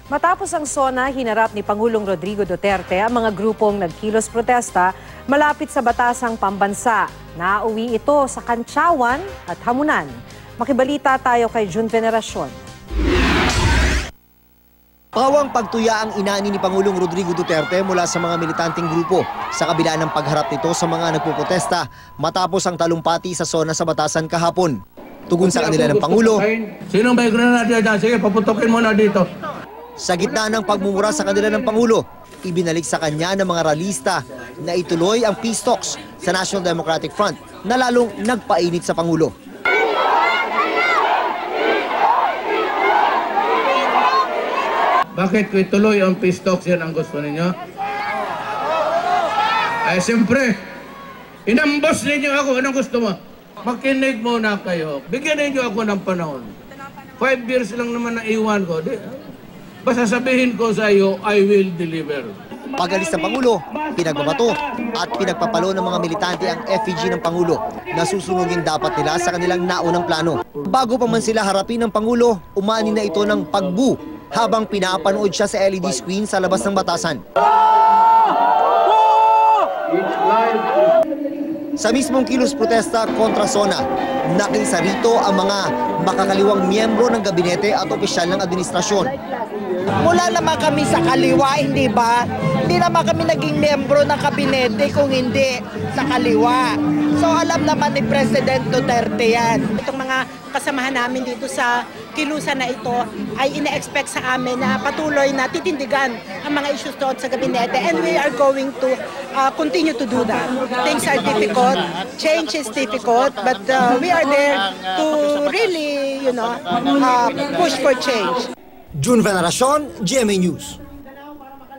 Matapos ang SONA, hinarap ni Pangulong Rodrigo Duterte ang mga grupong nagkilos protesta malapit sa batasang pambansa. Nauwi ito sa kantsawan at hamunan. Makibalita tayo kay June Veneracion. Pawang pagtuya ang inani ni Pangulong Rodrigo Duterte mula sa mga militanteng grupo sa kabila ng pagharap nito sa mga nagpuputesta matapos ang talumpati sa SONA sa batasan kahapon. Tugon sa kanila ng Pangulo, "Sinong may granada dyan? Sige, paputokin mo na dito." Sa gitna ng pagmumura sa kanila ng Pangulo, ibinalik sa kanya ng mga ralista na ituloy ang peace talks sa National Democratic Front na lalong nagpainit sa Pangulo. Bakit ko ituloy ang peace talks, yan ang gusto ninyo? Ay, siyempre, inambos ninyo ako. Anong gusto mo? Makinig muna kayo. Bigyan ninyo ako ng panahon. 5 years lang naman na iwan ko. Basta sabihin ko sa iyo, I will deliver. Pag-alis ng Pangulo, pinagbabato at pinagpapalo ng mga militante ang effigy ng Pangulo na susunugin dapat nila sa kanilang naunang plano. Bago pa man sila harapin ng Pangulo, umani na ito ng pagbu habang pinapanood siya sa LED screen sa labas ng batasan. Sa mismong kilos protesta kontra SONA, nakisa rito ang mga makakaliwang miyembro ng gabinete at opisyal ng administrasyon. Mula naman kami sa kaliwa, hindi ba? Hindi naman kami naging miyembro ng kabinete kung hindi sa kaliwa. So alam naman ni President Duterte yan. Itong mga kasamahan namin dito sa kilusan na ito ay ina-expect sa amin na patuloy na titindigan ang mga issues doon sa gabinete, and we are going to continue to do that. Things are difficult, change is difficult, but we are there to really, push for change. June Veneracion, GMA News.